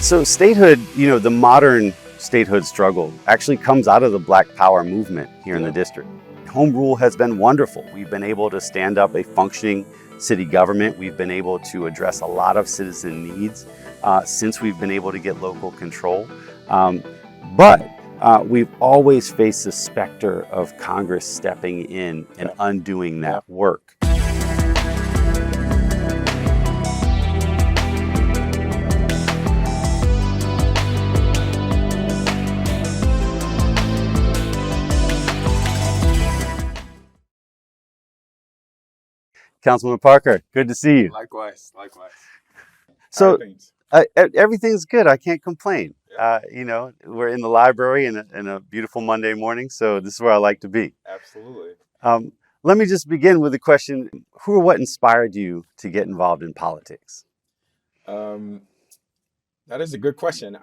So statehood, the modern statehood struggle actually comes out of the Black Power movement here in the district. Home rule has been wonderful. We've been able to stand up a functioning city government. We've been able to address a lot of citizen needs since we've been able to get local control. But we've always faced the specter of Congress stepping in and undoing that work. Councilman Parker, good to see you. Likewise. So everything's good. I can't complain. We're in the library in a beautiful Monday morning, so this is where I like to be. Absolutely. Let me just begin with a question. Who or what inspired you to get involved in politics? That is a good question.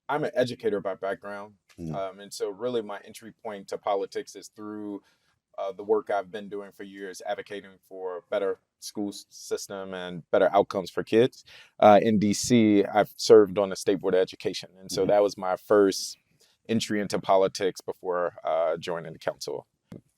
I'm an educator by background, and so really my entry point to politics is through the work I've been doing for years, advocating for a better school system and better outcomes for kids. In DC, I've served on the State Board of Education. And so that was my first entry into politics before joining the council.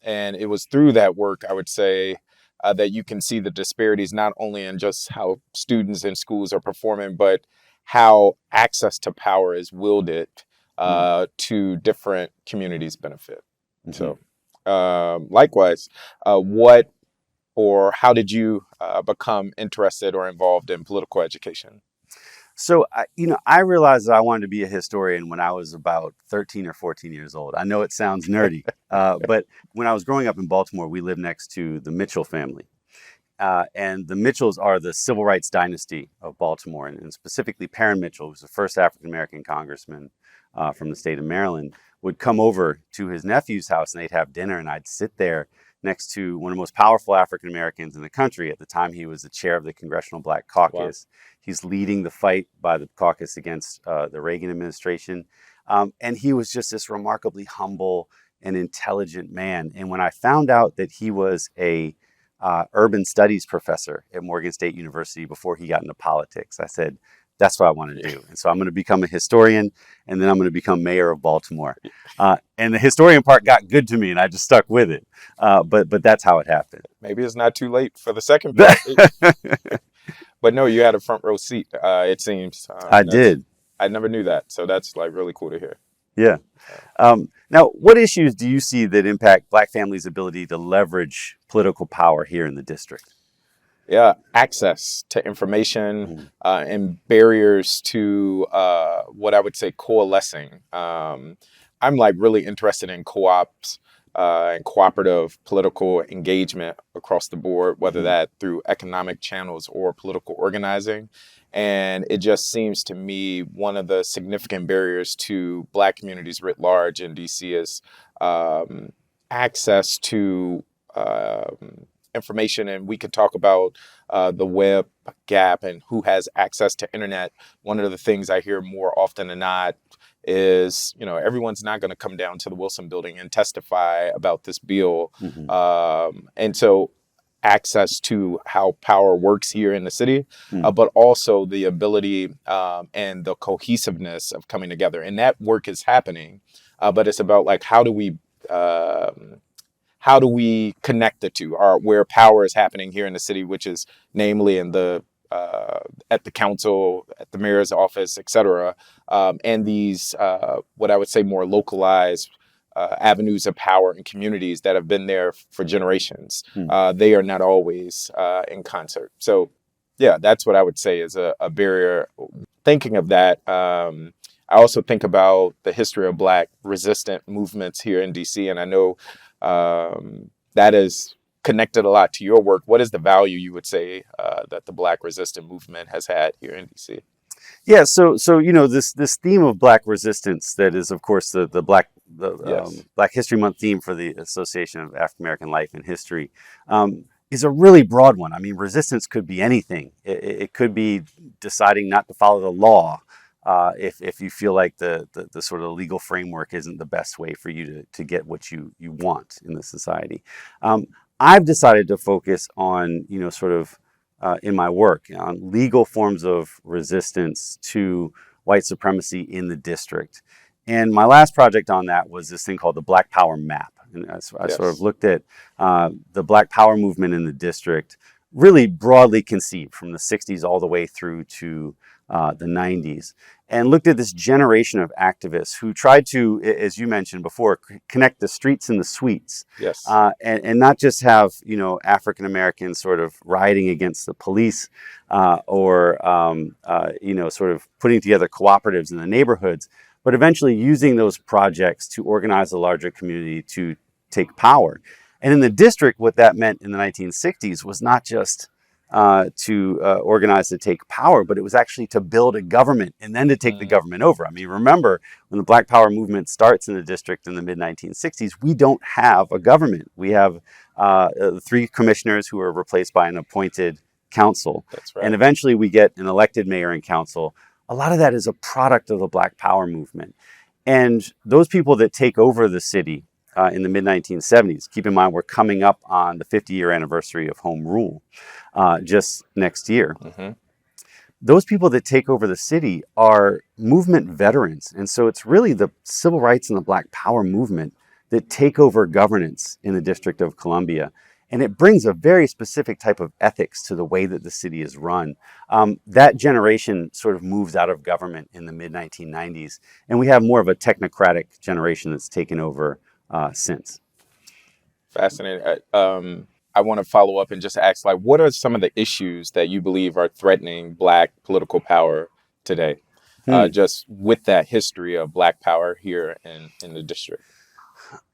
And it was through that work, I would say, that you can see the disparities, not only in just how students in schools are performing, but how access to power is wielded to different communities' benefit. So. Likewise, what or how did you become interested or involved in political education? So, I realized that I wanted to be a historian when I was about 13 or 14 years old. I know it sounds nerdy, but when I was growing up in Baltimore, we lived next to the Mitchell family. And the Mitchells are the civil rights dynasty of Baltimore, and specifically Parren Mitchell, who's the first African-American congressman from the state of Maryland, would come over to his nephew's house and they'd have dinner, and I'd sit there next to one of the most powerful African-Americans in the country. At the time, he was the chair of the Congressional Black Caucus. Wow. He's leading the fight by the caucus against the Reagan administration. And he was just this remarkably humble and intelligent man. And when I found out that he was a urban studies professor at Morgan State University before he got into politics, I said, that's what I want to do. And so I'm going to become a historian, and then I'm going to become mayor of Baltimore. And the historian part got good to me, and I just stuck with it. But that's how it happened. Maybe it's not too late for the second part. But no, you had a front row seat, it seems. I did. I never knew that. So that's really cool to hear. Yeah. Now, what issues do you see that impact Black families' ability to leverage political power here in the district? Yeah, access to information and barriers to what I would say coalescing. I'm really interested in co-ops and cooperative political engagement across the board, whether that through economic channels or political organizing. And it just seems to me one of the significant barriers to Black communities writ large in DC is access to information. And we could talk about the web gap and who has access to internet. One of the things I hear more often than not is, everyone's not going to come down to the Wilson Building and testify about this bill. And so access to how power works here in the city, but also the ability and the cohesiveness of coming together. And that work is happening, but it's about how do we connect the two, or where power is happening here in the city, which is namely in the at the council, at the mayor's office, et cetera, and these what I would say more localized avenues of power in communities that have been there for generations. They are not always in concert. So, yeah, that's what I would say is a barrier. Thinking of that, I also think about the history of Black resistant movements here in DC, and I know that is connected a lot to your work. What is the value you would say that the Black resistant movement has had here in DC? Yeah, so this theme of Black resistance that is, of course, the Black History Month theme for the Association of African American Life and History is a really broad one. I mean, resistance could be anything. It could be deciding not to follow the law if you feel like the sort of legal framework isn't the best way for you to get what you want in the society. I've decided to focus on, sort of in my work on legal forms of resistance to white supremacy in the district. And my last project on that was this thing called the Black Power Map. And I sort of Yes. looked at the Black Power movement in the district, really broadly conceived from the 60s all the way through to the 90s, and looked at this generation of activists who tried to, as you mentioned before, connect the streets and the suites, Yes. and not just have African Americans sort of rioting against the police or sort of putting together cooperatives in the neighborhoods, but eventually using those projects to organize a larger community to take power. And in the district, what that meant in the 1960s was not just to organize to take power, but it was actually to build a government and then to take the government over. I mean, remember, when the Black Power movement starts in the district in the mid-1960s, we don't have a government. We have 3 commissioners who are replaced by an appointed council. That's right. And eventually we get an elected mayor and council. A lot of that is a product of the Black Power movement. And those people that take over the city in the mid-1970s, keep in mind we're coming up on the 50-year anniversary of Home Rule just next year. Mm-hmm. Those people that take over the city are movement veterans. And so it's really the civil rights and the Black Power movement that take over governance in the District of Columbia. And it brings a very specific type of ethics to the way that the city is run. That generation sort of moves out of government in the mid-1990s. And we have more of a technocratic generation that's taken over since. Fascinating. I want to follow up and just ask, like, what are some of the issues that you believe are threatening Black political power today? Just with that history of Black power here in the district.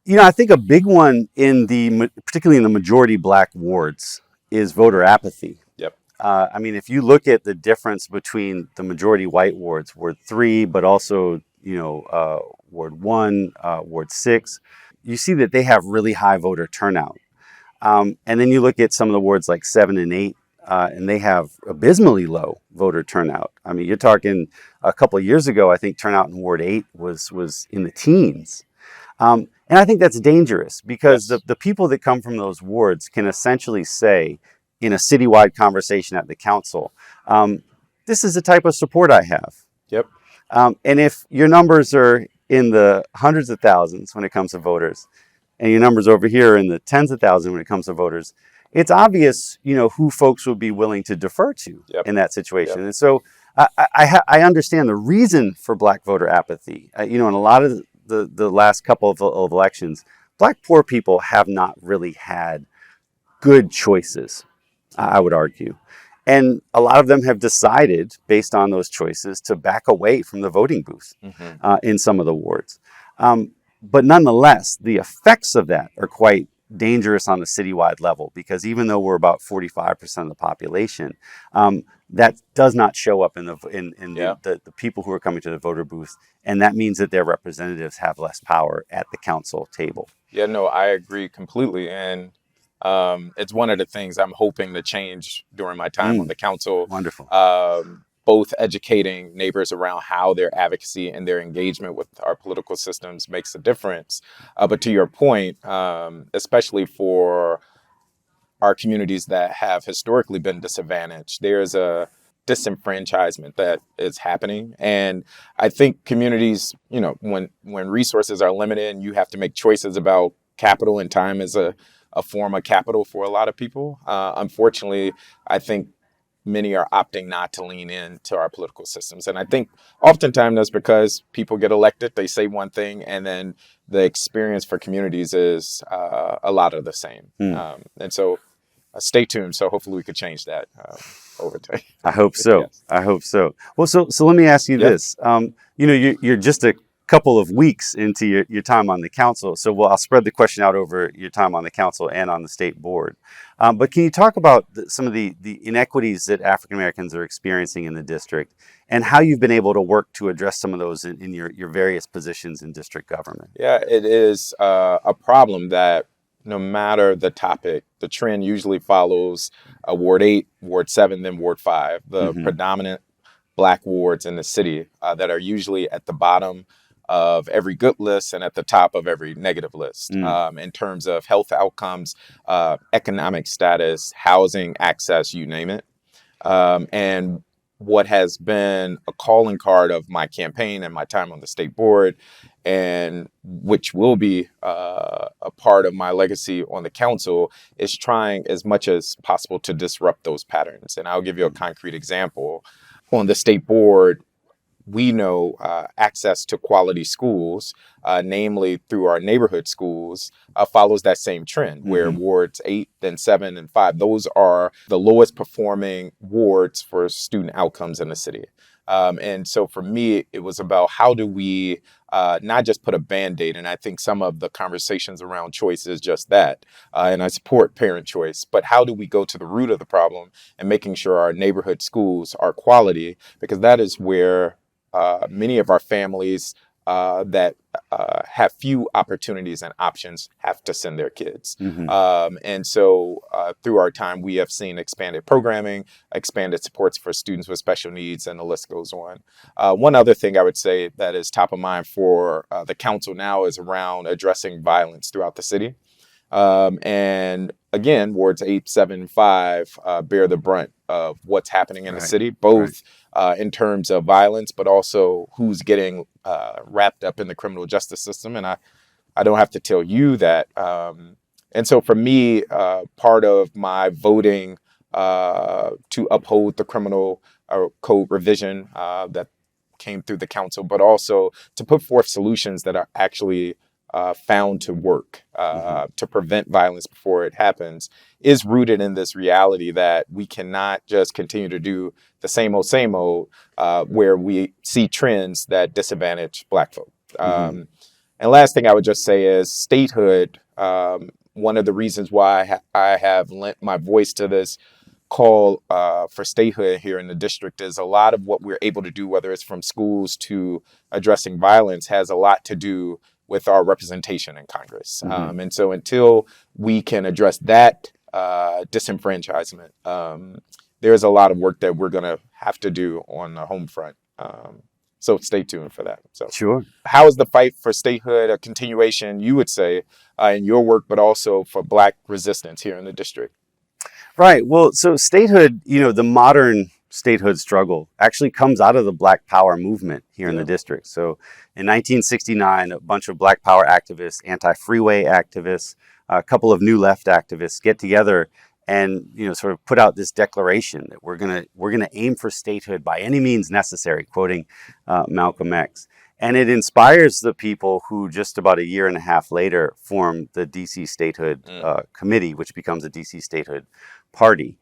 I think a big one particularly in the majority Black wards is voter apathy. Yep. I mean, if you look at the difference between the majority white wards, Ward 3, but also, Ward 1, Ward 6, you see that they have really high voter turnout. And then you look at some of the wards like 7 and 8, and they have abysmally low voter turnout. I mean, you're talking a couple of years ago, I think turnout in Ward 8 was in the teens. And I think that's dangerous because Yes. the people that come from those wards can essentially say in a citywide conversation at the council, this is the type of support I have. Yep. And if your numbers are in the hundreds of thousands when it comes to voters, and your numbers over here are in the tens of thousands when it comes to voters, it's obvious, who folks would be willing to defer to Yep. in that situation. Yep. And so I understand the reason for Black voter apathy. In a lot of the last couple of elections, Black poor people have not really had good choices, I would argue. And a lot of them have decided, based on those choices, to back away from the voting booth in some of the wards. But nonetheless, the effects of that are quite dangerous on the citywide level, because even though we're about 45% of the population, that does not show up in the people who are coming to the voter booth. And that means that their representatives have less power at the council table. Yeah, no, I agree completely. And it's one of the things I'm hoping to change during my time on the council. Wonderful. Both educating neighbors around how their advocacy and their engagement with our political systems makes a difference. But to your point, especially for our communities that have historically been disadvantaged, there's a disenfranchisement that is happening. And I think communities, when resources are limited and you have to make choices about capital, and time is a form of capital for a lot of people. Unfortunately, I think many are opting not to lean into our political systems. And I think oftentimes that's because people get elected, they say one thing, and then the experience for communities is a lot of the same. And so stay tuned. So hopefully we could change that over time. I hope so. Yes. I hope so. Well, so let me ask you this. You're just a couple of weeks into your time on the council. So I'll spread the question out over your time on the council and on the state board. But can you talk about some of the inequities that African Americans are experiencing in the district and how you've been able to work to address some of those in your various positions in district government? Yeah, it is a problem that no matter the topic, the trend usually follows Ward 8, Ward 7, then Ward 5, the predominant Black wards in the city that are usually at the bottom of every good list and at the top of every negative list in terms of health outcomes, economic status, housing access, you name it. And what has been a calling card of my campaign and my time on the state board, and which will be a part of my legacy on the council, is trying as much as possible to disrupt those patterns. And I'll give you a concrete example. On the state board, we know access to quality schools, namely through our neighborhood schools, follows that same trend where wards 8 and 7 and 5, those are the lowest performing wards for student outcomes in the city. And so for me, it was about how do we not just put a Band-Aid, and I think some of the conversations around choice is just that, and I support parent choice, but how do we go to the root of the problem and making sure our neighborhood schools are quality, because that is where many of our families that have few opportunities and options have to send their kids. And so through our time, we have seen expanded programming, expanded supports for students with special needs, and the list goes on. One other thing I would say that is top of mind for the council now is around addressing violence throughout the city. And again, wards 8, 7, 5 bear the brunt of what's happening in the city, both in terms of violence, but also who's getting wrapped up in the criminal justice system. And I don't have to tell you that. And so for me, part of my voting to uphold the criminal code revision that came through the council, but also to put forth solutions that are actually found to work to prevent violence before it happens, is rooted in this reality that we cannot just continue to do the same old, where we see trends that disadvantage Black folk. And last thing I would just say is statehood. One of the reasons why I have lent my voice to this call for statehood here in the district is a lot of what we're able to do, whether it's from schools to addressing violence, has a lot to do with our representation in Congress. And so until we can address that disenfranchisement, there's a lot of work that we're going to have to do on the home front. So stay tuned for that. So Sure. How is the fight for statehood a continuation, you would say, in your work, but also for Black resistance here in the district? Right. Well, so statehood, the modern statehood struggle actually comes out of the Black Power movement here in the district. So in 1969, a bunch of Black Power activists, anti-freeway activists, a couple of New Left activists get together and sort of put out this declaration that we're gonna aim for statehood by any means necessary, quoting Malcolm X. And it inspires the people who just about a year and a half later formed the DC Statehood Committee, which becomes the DC Statehood Party.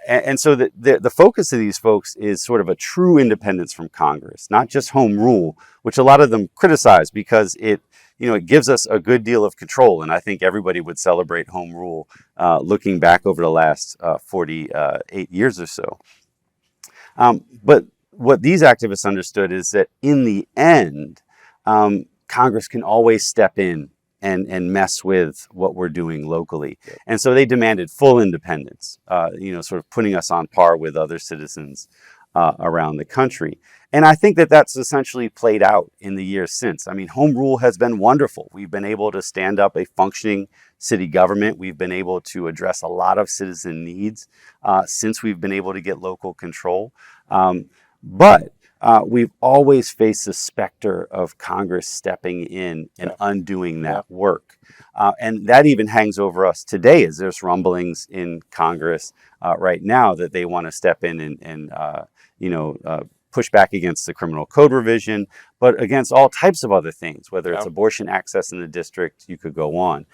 And so the focus of these folks is sort of a true independence from Congress, not just home rule, which a lot of them criticize because it gives us a good deal of control. And I think everybody would celebrate home rule looking back over the last 48 years or so. But what these activists understood is that in the end, Congress can always step in and mess with what we're doing locally. And so they demanded full independence, sort of putting us on par with other citizens around the country. And I think that that's essentially played out in the years since. I mean, home rule has been wonderful. We've been able to stand up a functioning city government. We've been able to address a lot of citizen needs since we've been able to get local control. But we've always faced the specter of Congress stepping in and undoing that work. And that even hangs over us today as there's rumblings in Congress right now that they want to step in and push back against the criminal code revision, but against all types of other things, whether it's abortion access in the district, you could go on.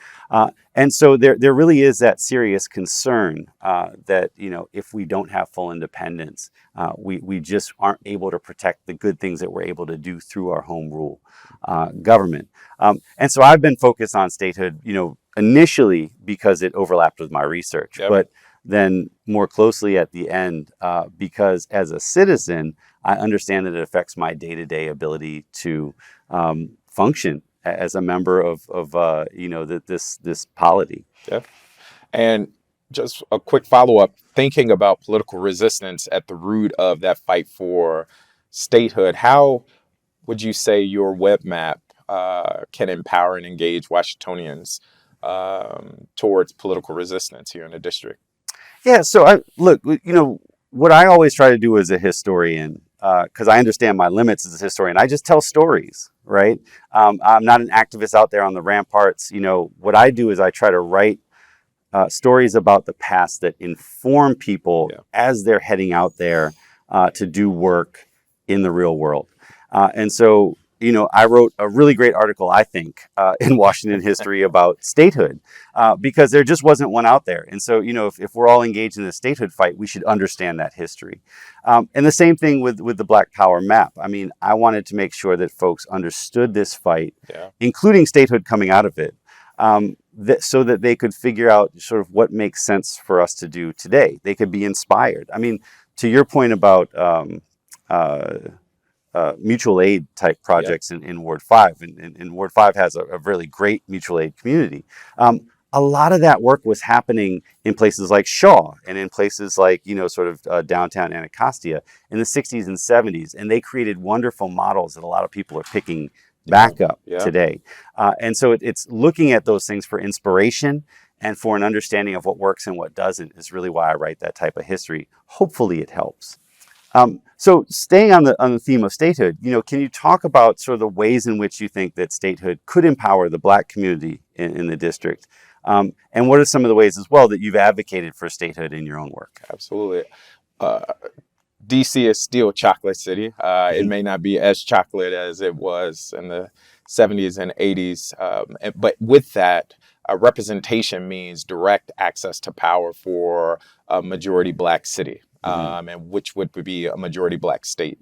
And so there really is that serious concern that, if we don't have full independence, we just aren't able to protect the good things that we're able to do through our home rule government. And so I've been focused on statehood, initially because it overlapped with my research, but then more closely at the end, because as a citizen, I understand that it affects my day-to-day ability to function as a member of this polity. Yeah. And just a quick follow-up, thinking about political resistance at the root of that fight for statehood, how would you say your web map can empower and engage Washingtonians towards political resistance here in the district? Yeah, so what I always try to do as a historian, because I understand my limits as a historian, I just tell stories, right? I'm not an activist out there on the ramparts. What I do is I try to write stories about the past that inform people as they're heading out there to do work in the real world. And so, I wrote a really great article, I think, in Washington History about statehood, because there just wasn't one out there. And so, if we're all engaged in the statehood fight, we should understand that history. And the same thing with the Black Power map. I mean, I wanted to make sure that folks understood this fight, including statehood coming out of it, so that they could figure out sort of what makes sense for us to do today. They could be inspired. I mean, to your point about mutual aid type projects in Ward 5, and Ward 5 has a really great mutual aid community. A lot of that work was happening in places like Shaw and in places like, sort of downtown Anacostia in the 60s and 70s. And they created wonderful models that a lot of people are picking back up today. And so it's looking at those things for inspiration and for an understanding of what works and what doesn't is really why I write that type of history. Hopefully it helps. So staying on the theme of statehood, can you talk about sort of the ways in which you think that statehood could empower the Black community in the district? And what are some of the ways as well that you've advocated for statehood in your own work? Absolutely. DC is still chocolate city. It may not be as chocolate as it was in the 70s and 80s. But with that, representation means direct access to power for a majority Black city, and which would be a majority Black state,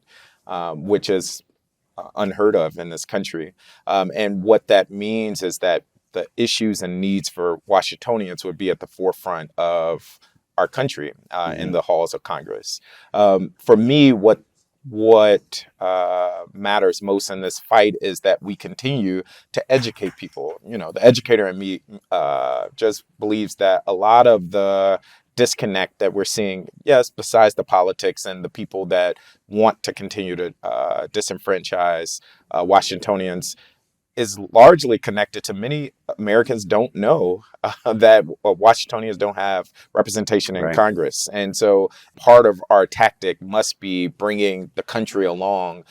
which is unheard of in this country. And what that means is that the issues and needs for Washingtonians would be at the forefront of our country in the halls of Congress. For me, what matters most in this fight is that we continue to educate people. The educator in me just believes that a lot of the disconnect that we're seeing, yes, besides the politics and the people that want to continue to disenfranchise Washingtonians, is largely connected to many Americans don't know that Washingtonians don't have representation in Congress. And so part of our tactic must be bringing the country along,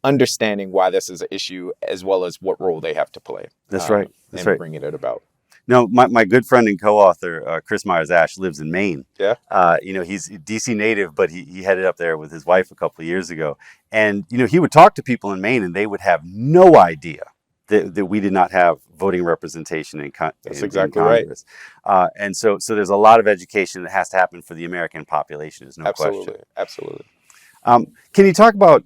understanding why this is an issue, as well as what role they have to play. That's right. That's right. Bringing it about. No, my good friend and co-author, Chris Myers-Ash, lives in Maine. Yeah. He's a DC native, but he headed up there with his wife a couple of years ago. And, he would talk to people in Maine and they would have no idea that we did not have voting representation in Congress. And so there's a lot of education that has to happen for the American population, is no question. Absolutely. Can you talk about,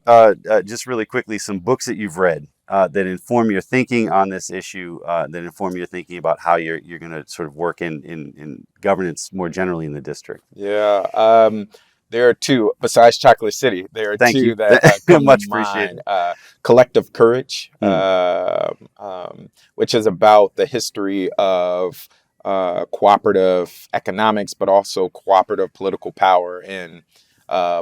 just really quickly, some books that you've read that inform your thinking on this issue, that inform your thinking about how you're going to sort of work in governance more generally in the district? Yeah. There are two, besides Chocolate City, there are two that come much to appreciated. mind. Collective Courage, which is about the history of cooperative economics, but also cooperative political power in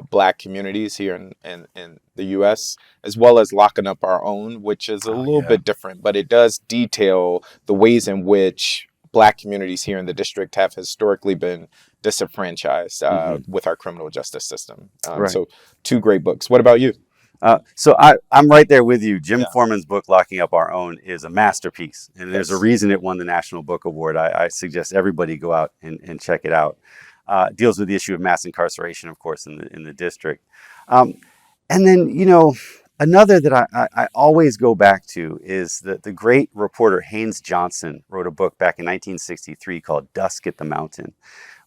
Black communities here in the U.S., as well as Locking Up Our Own, which is a little bit different, but it does detail the ways in which Black communities here in the district have historically been disenfranchised with our criminal justice system. So two great books. What about you? So I'm right there with you. Jim Foreman's book, Locking Up Our Own, is a masterpiece. And there's a reason it won the National Book Award. I suggest everybody go out and check it out. Deals with the issue of mass incarceration, of course, in the district. And then, another that I always go back to is that the great reporter Haynes Johnson wrote a book back in 1963 called Dusk at the Mountain,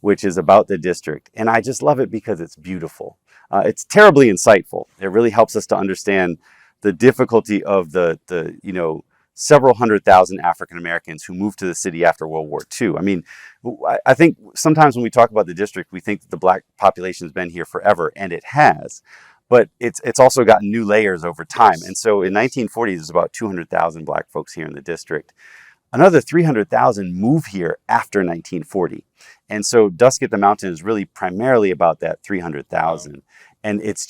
which is about the district. And I just love it because it's beautiful. It's terribly insightful. It really helps us to understand the difficulty of the several 100,000 African Americans who moved to the city after World War II. I mean, I think sometimes when we talk about the district, we think that the Black population has been here forever, and it has. But it's also gotten new layers over time. And so in 1940, there's about 200,000 Black folks here in the district. Another 300,000 move here after 1940. And so Dusk at the Mountain is really primarily about that 300,000. And it's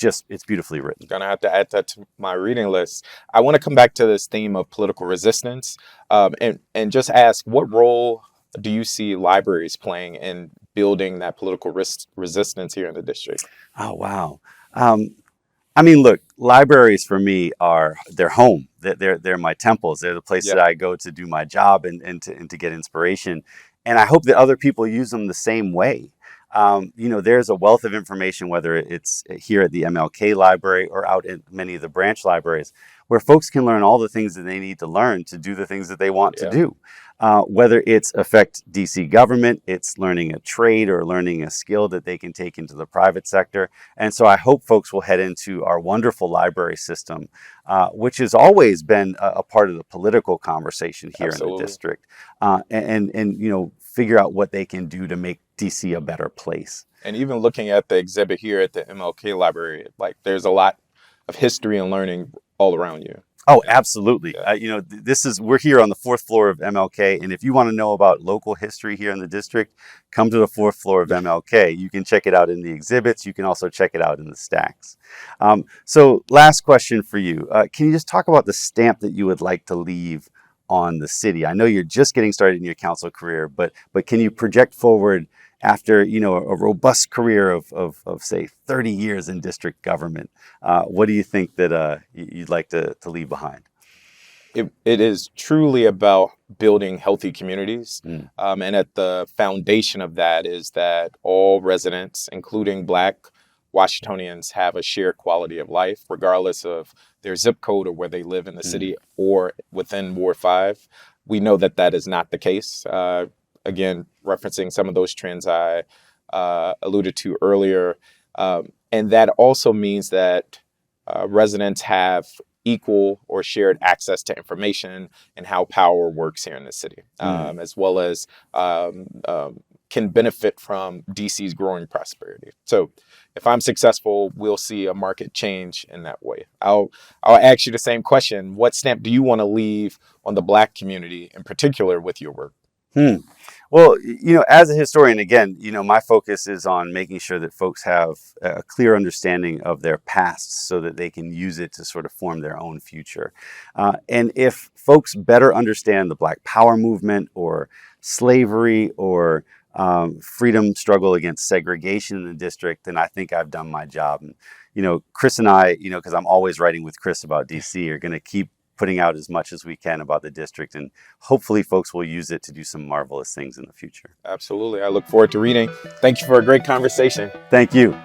beautifully written. Gonna have to add that to my reading list. I want to come back to this theme of political resistance, and just ask, what role do you see libraries playing in building that political resistance here in the district. Oh, wow. I mean, look, libraries for me are their home. They're my temples. They're the place Yeah. that I go to do my job and to get inspiration. And I hope that other people use them the same way. There's a wealth of information, whether it's here at the MLK Library or out in many of the branch libraries, where folks can learn all the things that they need to learn to do the things that they want to do. Whether it's affect DC government, it's learning a trade or learning a skill that they can take into the private sector. And so I hope folks will head into our wonderful library system, which has always been a part of the political conversation here in the district, and figure out what they can do to make DC a better place. And even looking at the exhibit here at the MLK Library, like there's a lot of history and learning all around you. Oh, absolutely. Yeah. We're here on the 4th floor of MLK. And if you want to know about local history here in the district, come to the 4th floor of MLK. You can check it out in the exhibits. You can also check it out in the stacks. So last question for you. Can you just talk about the stamp that you would like to leave on the city? I know you're just getting started in your council career, but can you project forward after a robust career of say 30 years in district government? What do you think that you'd like to leave behind? It is truly about building healthy communities. And at the foundation of that is that all residents, including Black Washingtonians, have a shared quality of life, regardless of their zip code or where they live in the city or within Ward 5. We know that that is not the case. Again, referencing some of those trends I alluded to earlier. And that also means that residents have equal or shared access to information and how power works here in the city, as well as can benefit from DC's growing prosperity. So if I'm successful, we'll see a market change in that way. I'll ask you the same question. What stamp do you want to leave on the Black community in particular with your work? Well, as a historian, again, my focus is on making sure that folks have a clear understanding of their past so that they can use it to sort of form their own future. And if folks better understand the Black Power movement or slavery or freedom struggle against segregation in the district, then I think I've done my job. And, Chris and I, because I'm always writing with Chris about DC, are going to keep putting out as much as we can about the district, and hopefully folks will use it to do some marvelous things in the future. Absolutely. I look forward to reading. Thank you for a great conversation. Thank you.